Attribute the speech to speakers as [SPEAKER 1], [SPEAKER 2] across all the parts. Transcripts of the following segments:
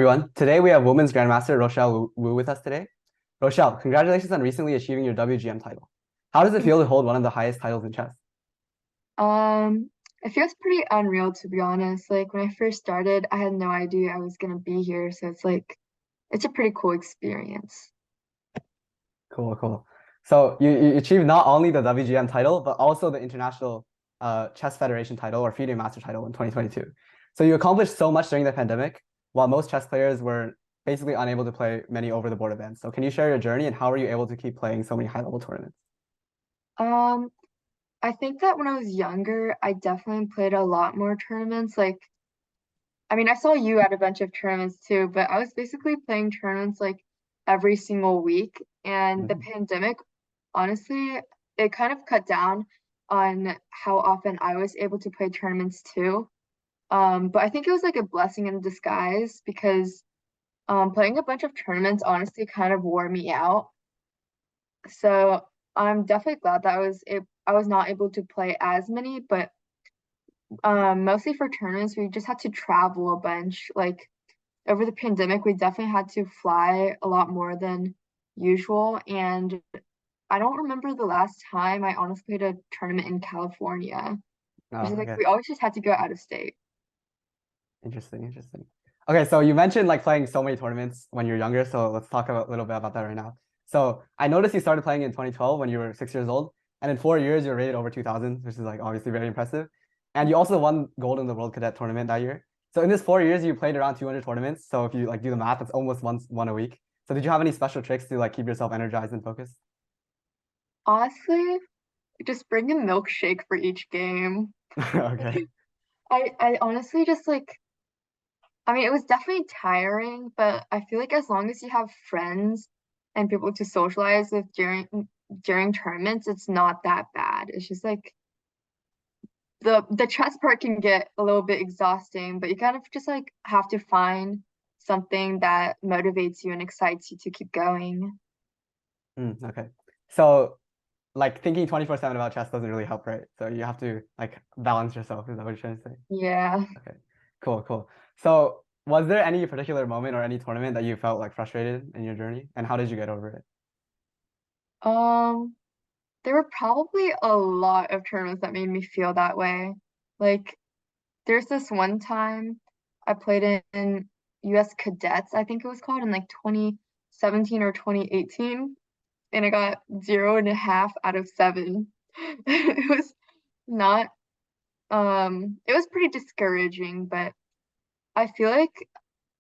[SPEAKER 1] everyone. Today we have Women's Grandmaster Rochelle Wu with us today. Rochelle, congratulations on recently achieving your WGM title. How does it
[SPEAKER 2] Thank
[SPEAKER 1] feel to
[SPEAKER 2] you.
[SPEAKER 1] hold one of the highest titles in chess?
[SPEAKER 2] Um, it feels pretty unreal to be honest. Like when I first started, I had no idea I was gonna be here, so it's a pretty cool experience.
[SPEAKER 1] Cool, cool. So you achieved not only the WGM title, but also the International Chess Federation title or FIDE Master title in 2022. So you accomplished so much during the pandemic, while most chess players were basically unable to play many over-the-board events. So can you share your journey and how were you able to keep playing so many high-level tournaments?
[SPEAKER 2] Um, I think that when I was younger, I definitely played a lot more tournaments. I mean, I saw you at a bunch of tournaments too, but I was basically playing tournaments like every single week. And the
[SPEAKER 1] Mhm.
[SPEAKER 2] pandemic, honestly, it kind of cut down on how often I was able to play tournaments too. But I think it was like a blessing in disguise because playing a bunch of tournaments honestly kind of wore me out. So I'm definitely glad that I was not able to play as many, but mostly for tournaments we just had to travel a bunch. Like over the pandemic, we definitely had to fly a lot more than usual, and I don't remember the last time I honestly played a tournament in California. Which
[SPEAKER 1] Oh,
[SPEAKER 2] is like
[SPEAKER 1] okay.
[SPEAKER 2] we always just had to go out of state.
[SPEAKER 1] Interesting, interesting. Okay, so you mentioned like playing so many tournaments when you're younger, so let's talk a little bit about that right now. So I noticed you started playing in 2012 when you were 6 years old, and in 4 years you're rated over 2000, which is like obviously very impressive. And you also won gold in the World Cadet tournament that year. So in this 4 years, you played around 200 tournaments. So if you like do the math, it's almost one a week. So did you have any special tricks to like keep yourself energized and focused?
[SPEAKER 2] Honestly, just bring a milkshake for each game.
[SPEAKER 1] Okay.
[SPEAKER 2] I honestly just I mean, it was definitely tiring, but I feel like as long as you have friends and people to socialize with during tournaments, it's not that bad. It's just like the chess part can get a little bit exhausting, but you kind of just like have to find something that motivates you and excites you to keep going.
[SPEAKER 1] Okay. So like thinking 24/7 about chess doesn't really help, right? So you have to like balance yourself. Is that what you're trying to say?
[SPEAKER 2] Yeah.
[SPEAKER 1] Okay, cool, cool. So, was there any particular moment or any tournament that you felt like frustrated in your journey, and how did you get over it?
[SPEAKER 2] Um, there were probably a lot of tournaments that made me feel that way. Like there's this one time I played in US Cadets, I think it was called, in like 2017 or 2018, and I got 0.5 out of 7. It was not, it was pretty discouraging, but I feel like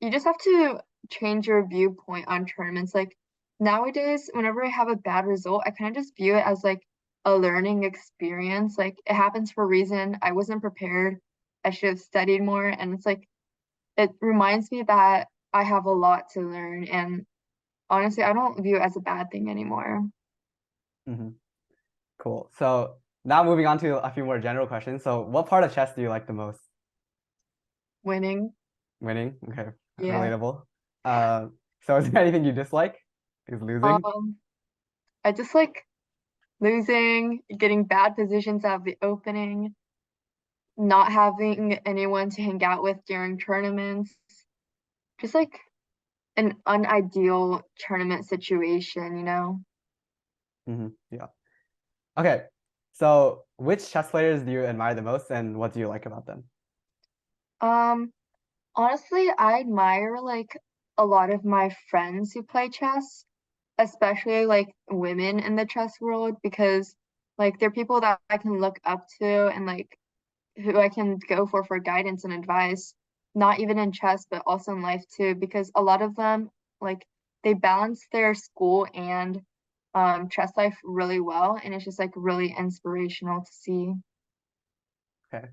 [SPEAKER 2] you just have to change your viewpoint on tournaments. Like nowadays, whenever I have a bad result, I kind of just view it as like a learning experience. Like it happens for a reason. I wasn't prepared. I should have studied more. And it's like it reminds me that I have a lot to learn. And honestly, I don't view it as a bad thing anymore.
[SPEAKER 1] Hmm. Cool. So now moving on to a few more general questions. So, what part of chess do you like the most?
[SPEAKER 2] Winning.
[SPEAKER 1] Winning. Okay,
[SPEAKER 2] Yeah.
[SPEAKER 1] relatable. Uh, so is there anything you dislike? Is losing?
[SPEAKER 2] Um, I just like losing, getting bad positions out of the opening, not having anyone to hang out with during tournaments, just like an unideal tournament situation, you know?
[SPEAKER 1] Yeah. Okay. So, which chess players do you admire the most, and what do you like about them?
[SPEAKER 2] Um, Honestly, I admire like a lot of my friends who play chess, especially like women in the chess world, because like they're people that I can look up to and like who I can go for guidance and advice, not even in chess, but also in life too, because a lot of them like they balance their school and chess life really well, and it's just like really inspirational to see.
[SPEAKER 1] Okay.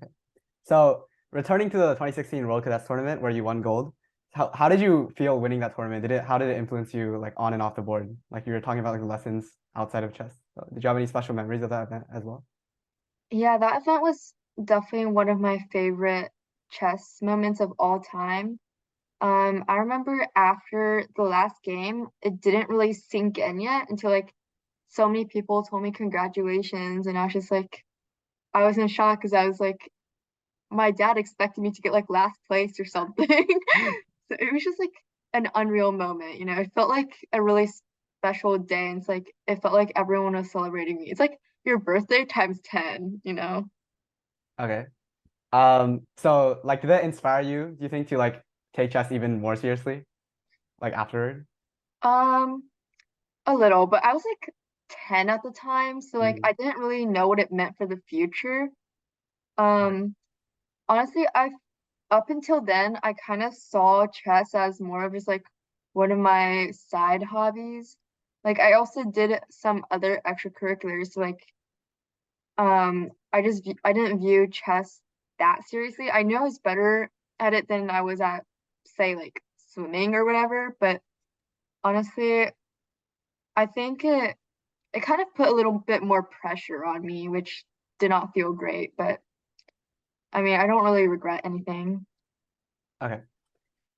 [SPEAKER 1] So, returning to the 2016 World Cadets tournament where you won gold, how did you feel winning that tournament? How did it influence you like on and off the board? Like you were talking about like lessons outside of chess. So, did you have any special memories of that event as well?
[SPEAKER 2] Yeah, that event was definitely one of my favorite chess moments of all time. I remember after the last game, it didn't really sink in yet until like so many people told me congratulations, and I was just like, I was in shock because I was like, my dad expected me to get like last place or something. So it was just like an unreal moment, you know. It felt like a really special day, and it's like it felt like everyone was celebrating me. It's like your birthday times 10, you know.
[SPEAKER 1] Okay. So like did that inspire you, do you think, to like take chess even more seriously, like afterward?
[SPEAKER 2] Um, a little, but I was like 10 at the time, so like
[SPEAKER 1] Mhm.
[SPEAKER 2] I didn't really know what it meant for the future.
[SPEAKER 1] Okay.
[SPEAKER 2] Um, Honestly, I up until then, I kind of saw chess as more of just like one of my side hobbies. Like I also did some other extracurriculars, so like I didn't view chess that seriously. I knew I was better at it than I was at, say, like swimming or whatever, but honestly, I think it kind of put a little bit more pressure on me, which did not feel great, but I mean, I don't really regret anything.
[SPEAKER 1] Okay.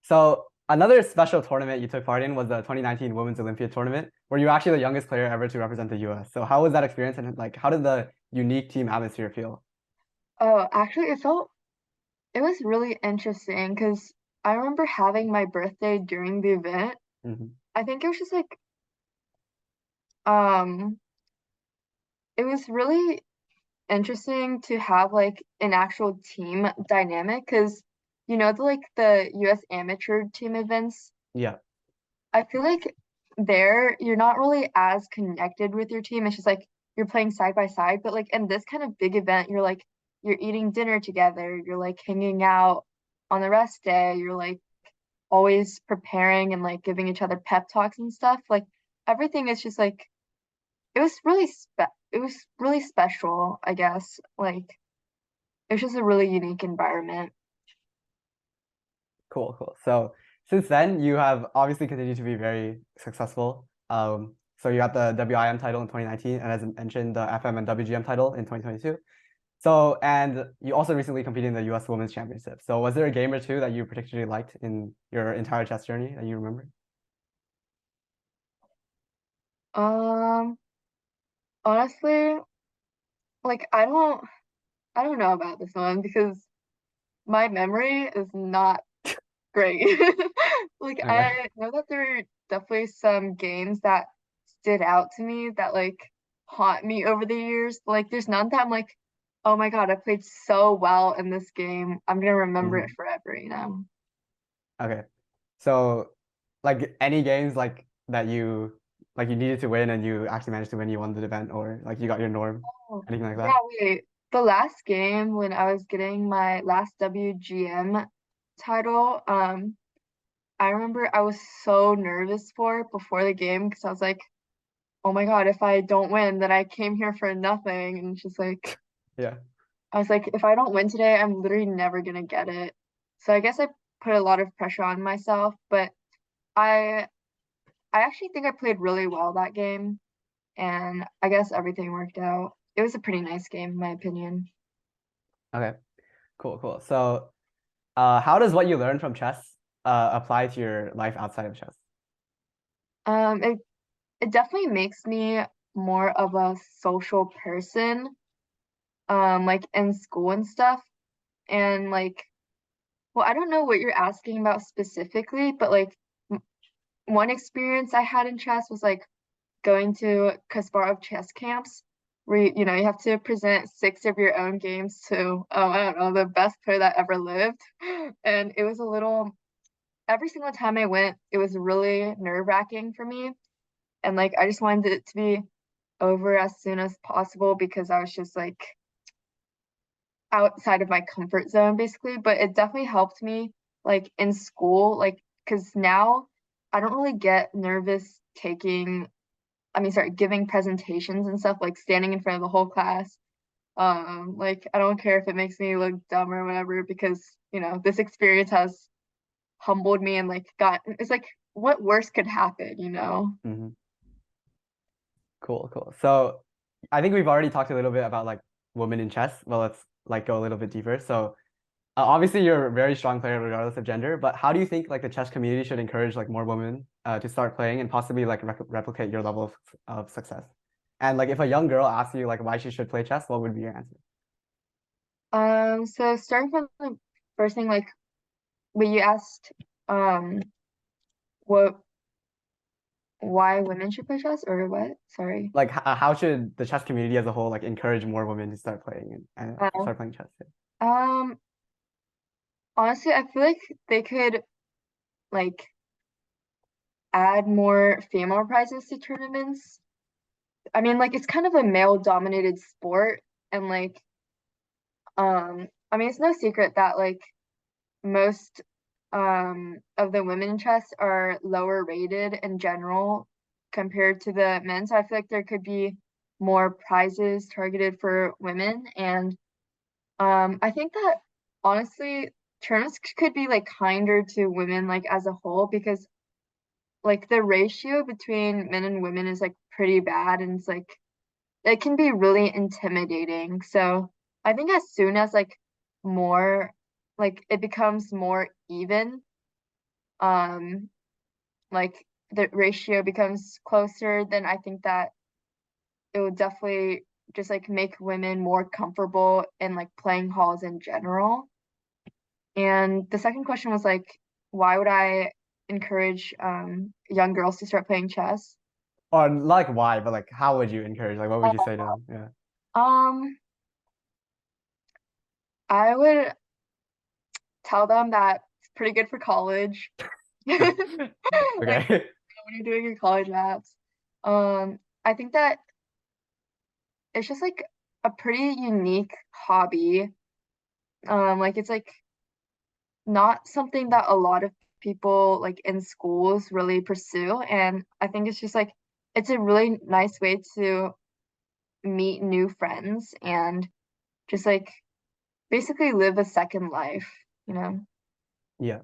[SPEAKER 1] So another special tournament you took part in was the 2019 Women's Olympiad tournament, where you were actually the youngest player ever to represent the US. So how was that experience, and like how did the unique team atmosphere feel?
[SPEAKER 2] Oh, actually, it was really interesting because I remember having my birthday during the event.
[SPEAKER 1] Hmm.
[SPEAKER 2] I think it was just like um it was really interesting to have like an actual team dynamic because you know the US amateur team events.
[SPEAKER 1] Yeah.
[SPEAKER 2] I feel like there you're not really as connected with your team. It's just like you're playing side by side, but like in this kind of big event, you're eating dinner together, you're like hanging out on the rest day, you're like always preparing and like giving each other pep talks and stuff. Like everything is just like it was really special, I guess. Like it was just a really unique environment.
[SPEAKER 1] Cool, cool. So since then, you have obviously continued to be very successful. So you got the WIM title in 2019, and as I mentioned, the FM and WGM title in 2022. So, and you also recently competed in the US Women's Championship. So was there a game or two that you particularly liked in your entire chess journey that you remember?
[SPEAKER 2] Um, Honestly, like I don't know about this one because my memory is not great. Like
[SPEAKER 1] Okay.
[SPEAKER 2] I know that there are definitely some games that stood out to me that like haunt me over the years. Like there's none that I'm like, oh my God, I played so well in this game. I'm gonna remember it
[SPEAKER 1] Mhm.
[SPEAKER 2] forever, you know?
[SPEAKER 1] Okay. So, like any games like that you needed to win and you actually managed to win, you won the event, or like you got your norm,
[SPEAKER 2] Oh,
[SPEAKER 1] anything like
[SPEAKER 2] yeah,
[SPEAKER 1] that?
[SPEAKER 2] wait. The last game when I was getting my last WGM title, I remember I was so nervous for it before the game because I was like, oh my God, if I don't win, then I came here for nothing. And it's just like,
[SPEAKER 1] Yeah.
[SPEAKER 2] I was like, if I don't win today, I'm literally never gonna get it. So I guess I put a lot of pressure on myself, but I I actually think I played really well that game, and I guess everything worked out. It was a pretty nice game, in my opinion.
[SPEAKER 1] Okay. Cool, cool. So, how does what you learned from chess apply to your life outside of chess?
[SPEAKER 2] Um, it it definitely makes me more of a social person, like in school and stuff. And like, well, I don't know what you're asking about specifically, but like one experience I had in chess was like going to Kasparov chess camps where you have to present six of your own games to I don't know, the best player that ever lived. And it was a little every single time I went, it was really nerve-wracking for me. And like I just wanted it to be over as soon as possible because I was just like outside of my comfort zone basically. But it definitely helped me like in school, like because now I don't really get nervous giving presentations and stuff, like standing in front of the whole class. Like I don't care if it makes me look dumb or whatever because, this experience has humbled me and like it's like what worse could happen, you know?
[SPEAKER 1] Hmm. Cool, cool. So, I think we've already talked a little bit about like women in chess. Well, let's like go a little bit deeper. So, obviously, you're a very strong player regardless of gender. But how do you think like the chess community should encourage like more women to start playing and possibly like replicate your level of success? And like if a young girl asks you like why she should play chess, what would be your answer?
[SPEAKER 2] So starting from the first thing, like what you asked um what why women should play chess or what? Sorry.
[SPEAKER 1] Like, how should the chess community as a whole like encourage more women to start playing and
[SPEAKER 2] Uh,
[SPEAKER 1] start playing chess?
[SPEAKER 2] um, Honestly, I feel like they could like add more female prizes to tournaments. I mean, like it's kind of a male-dominated sport, and like I mean, it's no secret that like most of the women in chess are lower rated in general compared to the men. So I feel like there could be more prizes targeted for women, and I think that honestly, tournaments could be like kinder to women like as a whole because like the ratio between men and women is like pretty bad and it's like it can be really intimidating. So I think as soon as like more like it becomes more even, um like the ratio becomes closer, then I think that it would definitely just like make women more comfortable in like playing halls in general. And the second question was like, why would I encourage young girls to start playing chess?
[SPEAKER 1] Or not like why, but like how would you encourage? Like what would you say to them? Yeah.
[SPEAKER 2] Um, I would tell them that it's pretty good for college. Like
[SPEAKER 1] Okay.
[SPEAKER 2] when you're doing your college apps. I think that it's just like a pretty unique hobby. Like it's like not something that a lot of people like in schools really pursue. And I think it's just like it's a really nice way to meet new friends and just like basically live a second life, you know?
[SPEAKER 1] Yeah.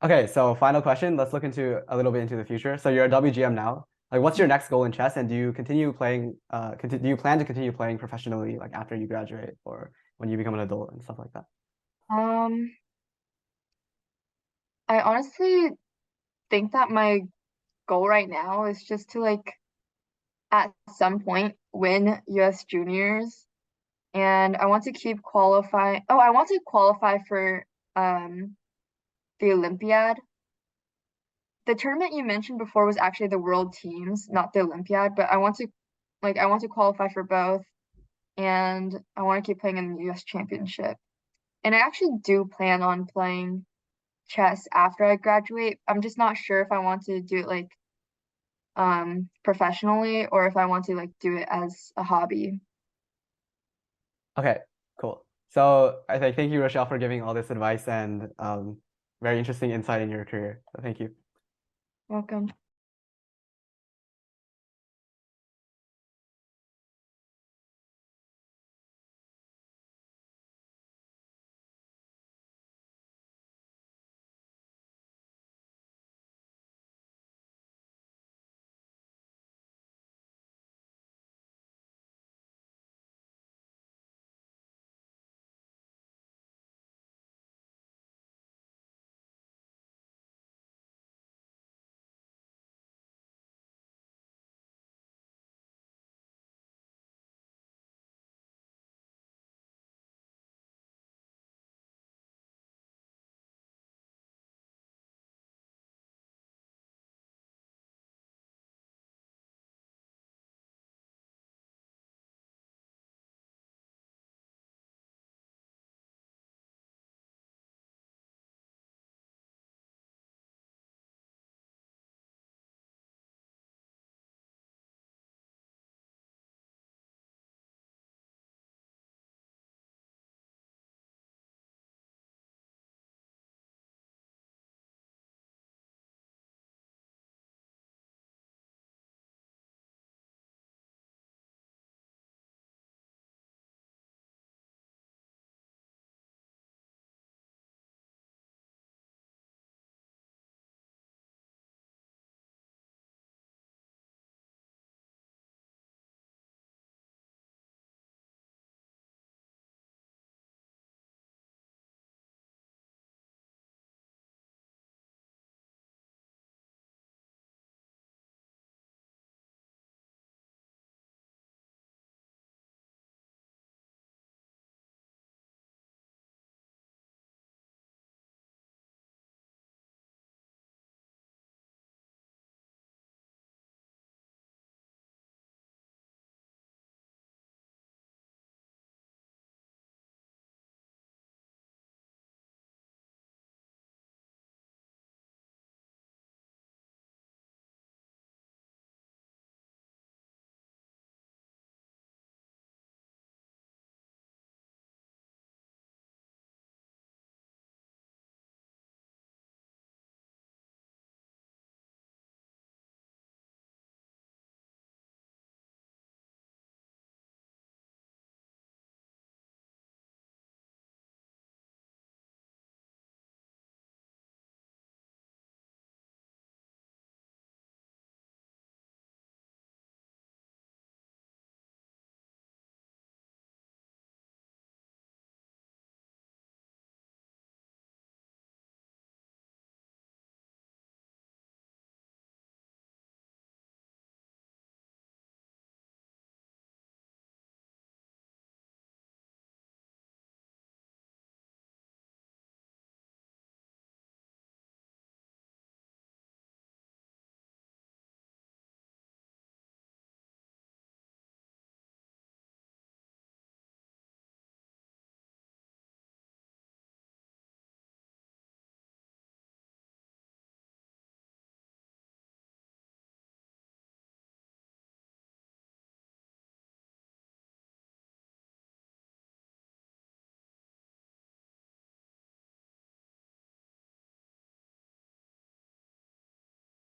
[SPEAKER 1] Okay, so final question. Let's look into a little bit into the future. So you're a WGM now. Like, what's your next goal in chess, and do you continue playing? Do you plan to continue playing professionally, like after you graduate or when you become an adult and stuff like that?
[SPEAKER 2] Um, I honestly think that my goal right now is just to like at some point win US juniors and I want to keep qualifying. Oh, I want to qualify for the Olympiad. The tournament you mentioned before was actually the World Teams, not the Olympiad, but I want to qualify for both and I want to keep playing in the US Championship. And I actually do plan on playing chess after I graduate. I'm just not sure if I want to do it like professionally or if I want to like do it as a hobby.
[SPEAKER 1] Okay, cool. So I think thank you, Rochelle, for giving all this advice and very interesting insight in your career. So thank you.
[SPEAKER 2] Welcome.